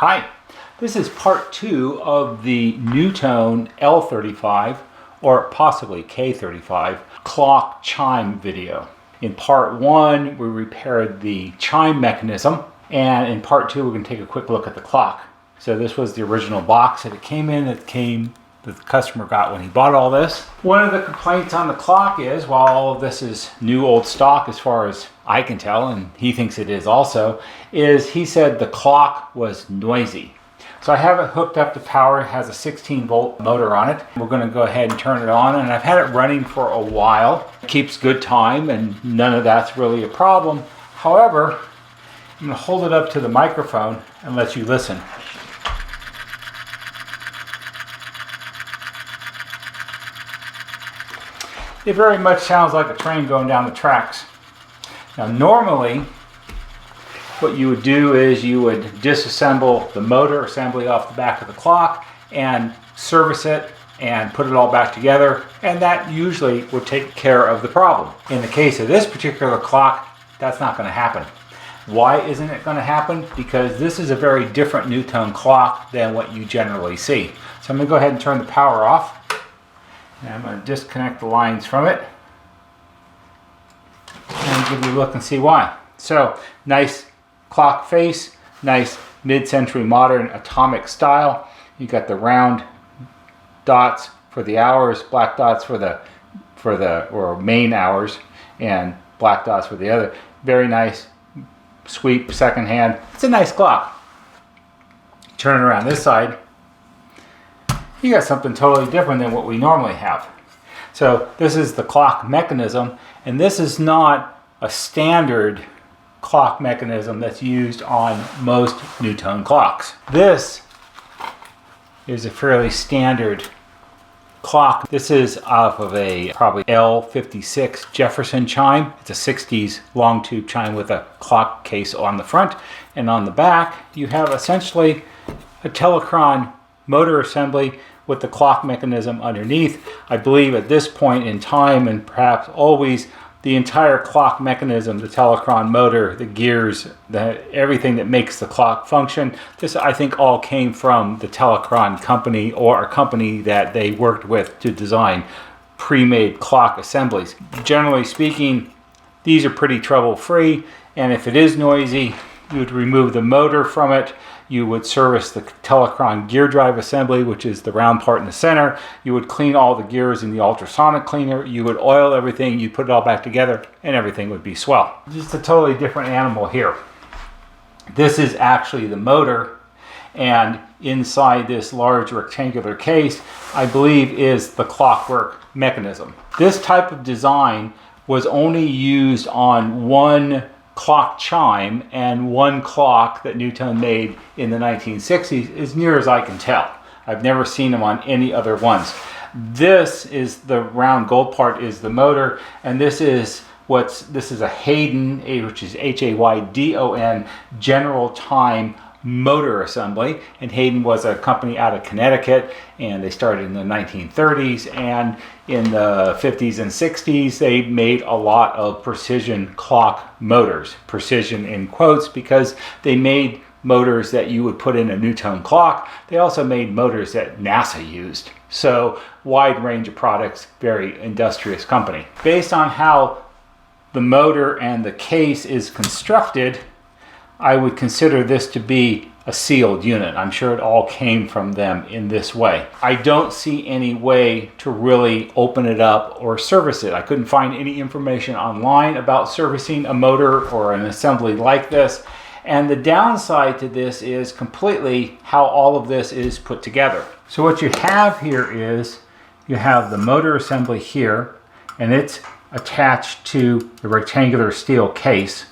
Hi, this is part 2 of the NuTone L35 or possibly K35 clock chime video. In part 1 we repaired the chime mechanism, and in part 2 we're going to take a quick look at the clock. So this was the original box that it came in, that the customer got when he bought all this. One of the complaints on the clock is, while all of this is new old stock as far as I can tell, and he thinks it is also, is he said the clock was noisy. So I have it hooked up to power. It has a 16-volt motor on it. We're going to go ahead and turn it on, and I've had it running for a while. It keeps good time and none of that's really a problem. However, I'm going to hold it up to the microphone and let you listen. It very much sounds like a train going down the tracks. Now normally what you would do is you would disassemble the motor assembly off the back of the clock and service it and put it all back together, and that usually would take care of the problem. In the case of this particular clock, that's not going to happen. Why isn't it going to happen? Because this is a very different NuTone clock than what you generally see. So I'm going to go ahead and turn the power off. And I'm going to disconnect the lines from it and give you a look and see why. So, nice clock face, nice mid-century modern atomic style. You got the round dots for the hours, black dots for the main hours, and black dots for the other. Very nice sweep, second hand. It's a nice clock. Turn it around this side, you got something totally different than what we normally have. So this is the clock mechanism, and this is not a standard clock mechanism that's used on most NuTone clocks. This is a fairly standard clock. This is off of a probably L36 Jefferson chime. It's a 60s long tube chime with a clock case on the front, and on the back you have essentially a Telecron motor assembly with the clock mechanism underneath. I believe at this point in time, and perhaps always, the entire clock mechanism, the Telecron motor, the gears, everything that makes the clock function, this I think all came from the Telecron company, or a company that they worked with to design pre-made clock assemblies. Generally speaking, these are pretty trouble-free, and if it is noisy, you would remove the motor from it. You would service the Telecron gear drive assembly, which is the round part in the center. You would clean all the gears in the ultrasonic cleaner. You would oil everything. You put it all back together, and everything would be swell. Just a totally different animal here. This is actually the motor, and inside this large rectangular case, I believe, is the clockwork mechanism. This type of design was only used on one clock chime and one clock that NuTone made in the 1960s, as near as I can tell. I've never seen them on any other ones. This is the round gold part, is the motor, and this is a Haydon, which is Haydon General Time motor assembly. And Haydon was a company out of Connecticut, and they started in the 1930s, and in the 50s and 60s they made a lot of precision clock motors. Precision in quotes, because they made motors that you would put in a NuTone clock. They also made motors that NASA used. So wide range of products, very industrious company. Based on how the motor and the case is constructed, I would consider this to be a sealed unit. I'm sure it all came from them in this way. I don't see any way to really open it up or service it. I couldn't find any information online about servicing a motor or an assembly like this. And the downside to this is completely how all of this is put together. So what you have here is, you have the motor assembly here, and it's attached to the rectangular steel case.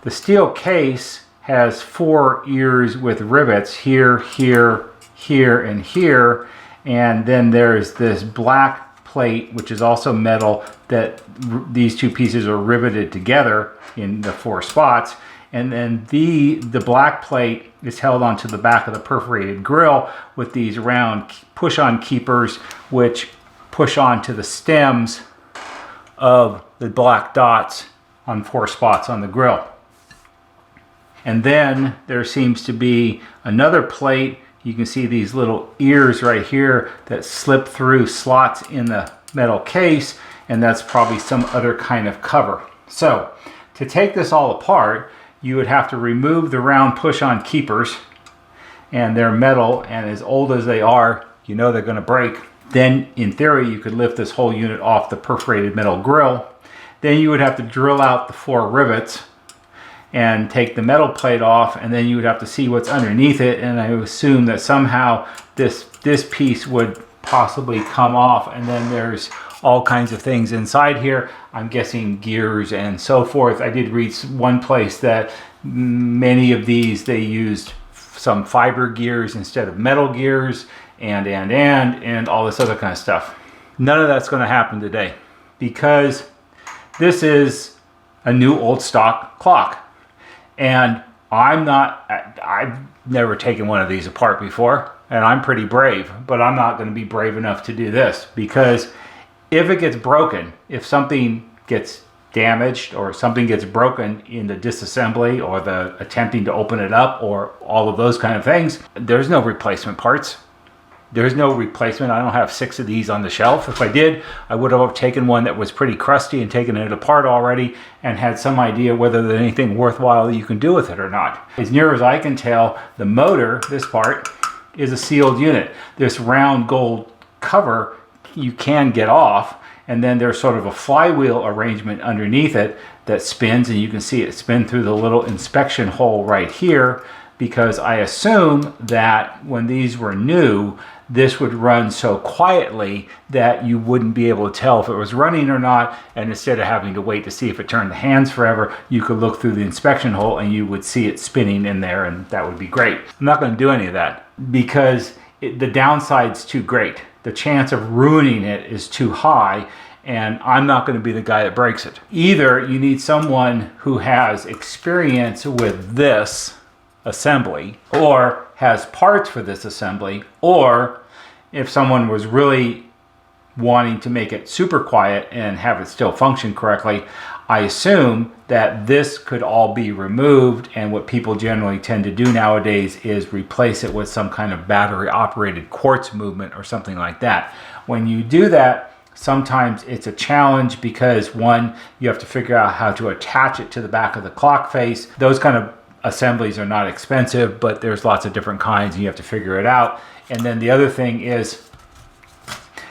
The steel case has 4 ears with rivets here, here, here, and here, and then there's this black plate, which is also metal, that these two pieces are riveted together in the 4 spots, and then the black plate is held onto the back of the perforated grill with these round push-on keepers, which push onto the stems of the black dots on 4 spots on the grill. And then there seems to be another plate. You can see these little ears right here that slip through slots in the metal case, and that's probably some other kind of cover. So to take this all apart, you would have to remove the round push-on keepers, and they're metal, and as old as they are, you know they're going to break. Then in theory you could lift this whole unit off the perforated metal grill. Then you would have to drill out the 4 rivets and take the metal plate off, and then you would have to see what's underneath it, and I would assume that somehow this piece would possibly come off, and then there's all kinds of things inside here. I'm guessing gears and so forth. I did read one place that many of these, they used some fiber gears instead of metal gears, and all this other kind of stuff. None of that's going to happen today because this is a new old stock clock. And I've never taken one of these apart before, and I'm pretty brave, but I'm not going to be brave enough to do this, because if it gets broken, if something gets damaged or something gets broken in the disassembly or the attempting to open it up or all of those kind of things, there's no replacement parts. There's no replacement. I don't have 6 of these on the shelf. If I did, I would have taken one that was pretty crusty and taken it apart already and had some idea whether there's anything worthwhile that you can do with it or not. As near as I can tell, the motor, this part, is a sealed unit. This round gold cover you can get off, and then there's sort of a flywheel arrangement underneath it that spins, and you can see it spin through the little inspection hole right here, because I assume that when these were new, this would run so quietly that you wouldn't be able to tell if it was running or not, and instead of having to wait to see if it turned the hands forever, you could look through the inspection hole and you would see it spinning in there, and that would be great. I'm not going to do any of that because the downside's too great. The chance of ruining it is too high, and I'm not going to be the guy that breaks it. Either you need someone who has experience with this assembly or has parts for this assembly, or if someone was really wanting to make it super quiet and have it still function correctly, I assume that this could all be removed, and what people generally tend to do nowadays is replace it with some kind of battery operated quartz movement or something like that. When you do that, sometimes it's a challenge because, one, you have to figure out how to attach it to the back of the clock face. Those kind of assemblies are not expensive, but there's lots of different kinds and you have to figure it out. And then the other thing is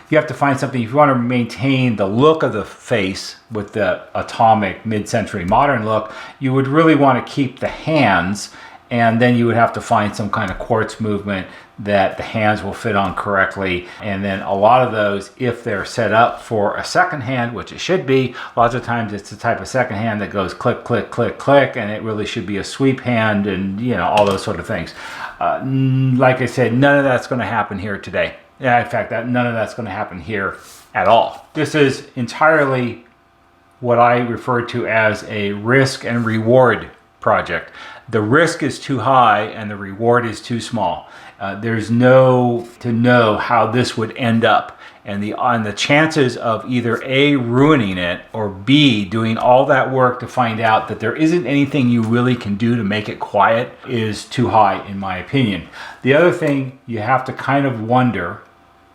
you have to find something, if you want to maintain the look of the face with the atomic mid-century modern look, you would really want to keep the hands, and then you would have to find some kind of quartz movement that the hands will fit on correctly. And then a lot of those, if they're set up for a second hand, which it should be, lots of times it's the type of second hand that goes click, click, click, click, and it really should be a sweep hand, and all those sort of things. Like I said, none of that's going to happen here today. Yeah, in fact, none of that's going to happen here at all. This is entirely what I refer to as a risk and reward project. The risk is too high and the reward is too small. There's no to know how this would end up, and the chances of either A, ruining it, or B, doing all that work to find out that there isn't anything you really can do to make it quiet is too high, in my opinion. The other thing you have to kind of wonder,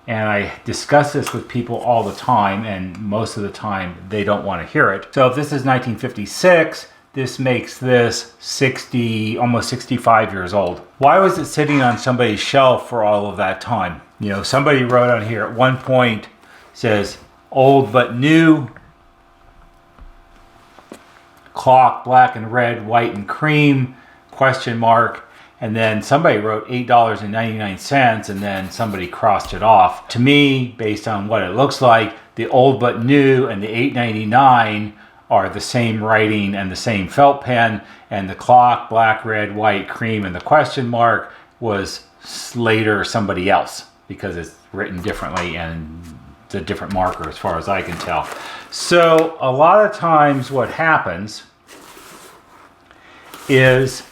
and I discuss this with people all the time, and most of the time they don't want to hear it. So if this is 1956, this makes this 60, almost 65 years old. Why was it sitting on somebody's shelf for all of that time? Somebody wrote on here at one point, says, old but new, clock, black and red, white and cream, question mark. And then somebody wrote $8.99, and then somebody crossed it off. To me, based on what it looks like, the old but new and the $8.99 are the same writing and the same felt pen, and the clock, black, red, white, cream, and the question mark was later somebody else because it's written differently and it's a different marker as far as I can tell. So a lot of times what happens is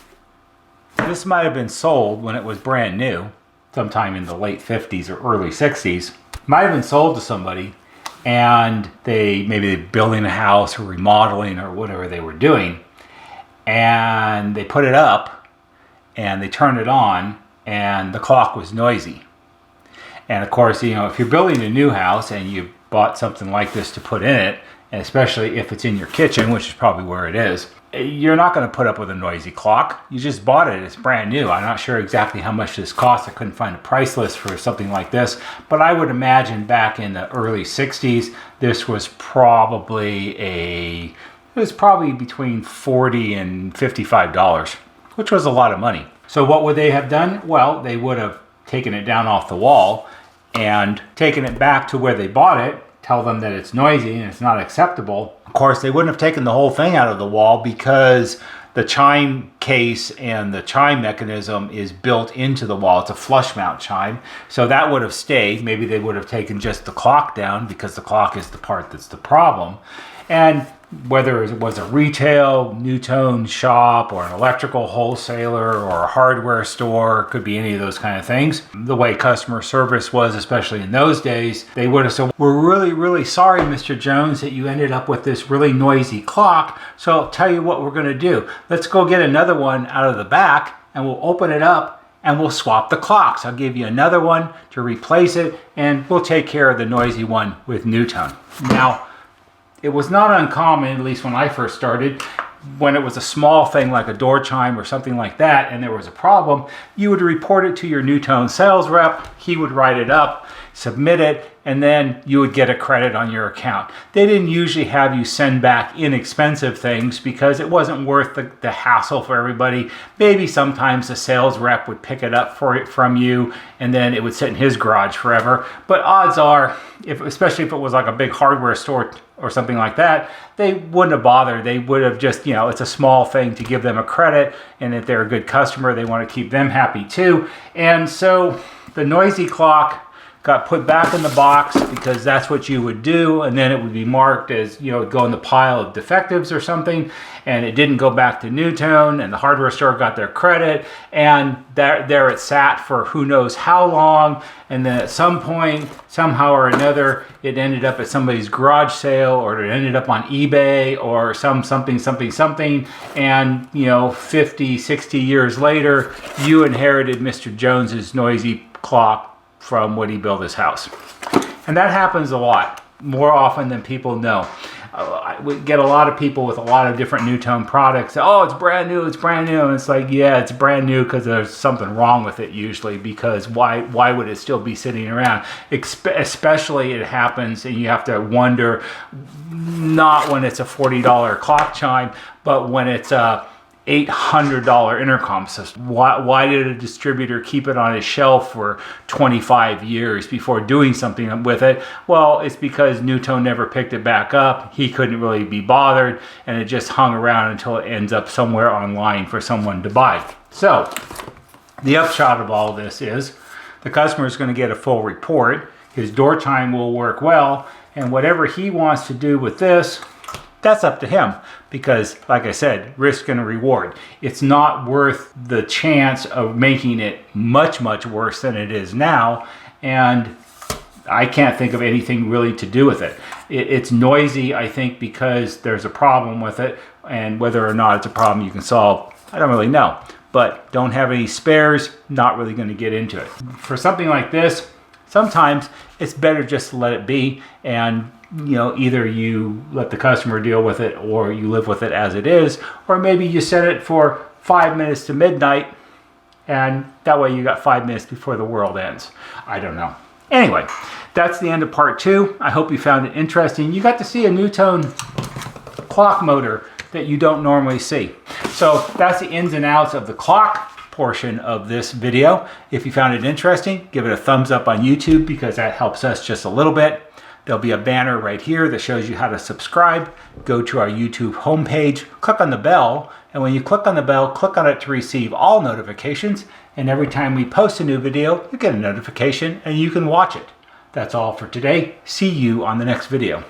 this might have been sold when it was brand new, sometime in the late 50s or early 60s. Might have been sold to somebody, and maybe they're building a house or remodeling or whatever they were doing, and they put it up and they turned it on and the clock was noisy. And of course, you know, if you're building a new house and you bought something like this to put in it, and especially if it's in your kitchen, which is probably where it is, you're not going to put up with a noisy clock. You just bought it. It's brand new. I'm not sure exactly how much this costs. I couldn't find a price list for something like this, but I would imagine back in the early 60s, this was probably between $40 and $55, which was a lot of money. So what would they have done? Well, they would have taken it down off the wall and taken it back to where they bought it, tell them that it's noisy and it's not acceptable. Of course, they wouldn't have taken the whole thing out of the wall because the chime case and the chime mechanism is built into the wall. It's a flush mount chime. So that would have stayed. Maybe they would have taken just the clock down because the clock is the part that's the problem. And whether it was a retail NuTone shop or an electrical wholesaler or a hardware store, could be any of those kind of things. The way customer service was, especially in those days, they would have said, "We're really, really sorry, Mr. Jones, that you ended up with this really noisy clock. So I'll tell you what we're going to do. Let's go get another one out of the back and we'll open it up and we'll swap the clocks. I'll give you another one to replace it and we'll take care of the noisy one with NuTone." Now, it was not uncommon, at least when I first started, when it was a small thing like a door chime or something like that and there was a problem, you would report it to your NuTone sales rep, he would write it up, submit it, and then you would get a credit on your account. They didn't usually have you send back inexpensive things because it wasn't worth the hassle for everybody. Maybe sometimes the sales rep would pick it up from you and then it would sit in his garage forever. But odds are, especially if it was like a big hardware store or something like that, they wouldn't have bothered. They would have just, you know, it's a small thing to give them a credit, and if they're a good customer, they want to keep them happy too. And so the noisy clock got put back in the box because that's what you would do, and then it would be marked as, you know, go in the pile of defectives or something, and it didn't go back to NuTone, and the hardware store got their credit, and there it sat for who knows how long, and then at some point, somehow or another, it ended up at somebody's garage sale, or it ended up on eBay, or something, and, you know, 50, 60 years later, you inherited Mr. Jones's noisy clock from when he built his house. And that happens a lot, more often than people know. We get a lot of people with a lot of different NuTone products. Oh, it's brand new, it's brand new. And it's like, yeah, it's brand new because there's something wrong with it usually, because why would it still be sitting around? Especially it happens, and you have to wonder, not when it's a $40 clock chime, but when it's a $800 intercom system. Why did a distributor keep it on his shelf for 25 years before doing something with it? Well, it's because NuTone never picked it back up. He couldn't really be bothered, and it just hung around until it ends up somewhere online for someone to buy. So the upshot of all of this is the customer is going to get a full report. His door chime will work well, and whatever he wants to do with this, that's up to him, because like I said, risk and reward. It's not worth the chance of making it much, much worse than it is now, and I can't think of anything really to do with it. It's noisy, I think, because there's a problem with it, and whether or not it's a problem you can solve, I don't really know. But don't have any spares, not really going to get into it. For something like this, sometimes it's better just to let it be, and you know, either you let the customer deal with it or you live with it as it is, or maybe you set it for 5 minutes to midnight, and that way you got 5 minutes before the world ends. I don't know. Anyway, that's the end of part 2. I hope you found it interesting. You got to see a NuTone clock motor that you don't normally see. So that's the ins and outs of the clock portion of this video. If you found it interesting, give it a thumbs up on YouTube, because that helps us just a little bit. There'll be a banner right here that shows you how to subscribe. Go to our YouTube homepage, click on the bell, and when you click on the bell, click on it to receive all notifications, and every time we post a new video, you get a notification and you can watch it. That's all for today. See you on the next video.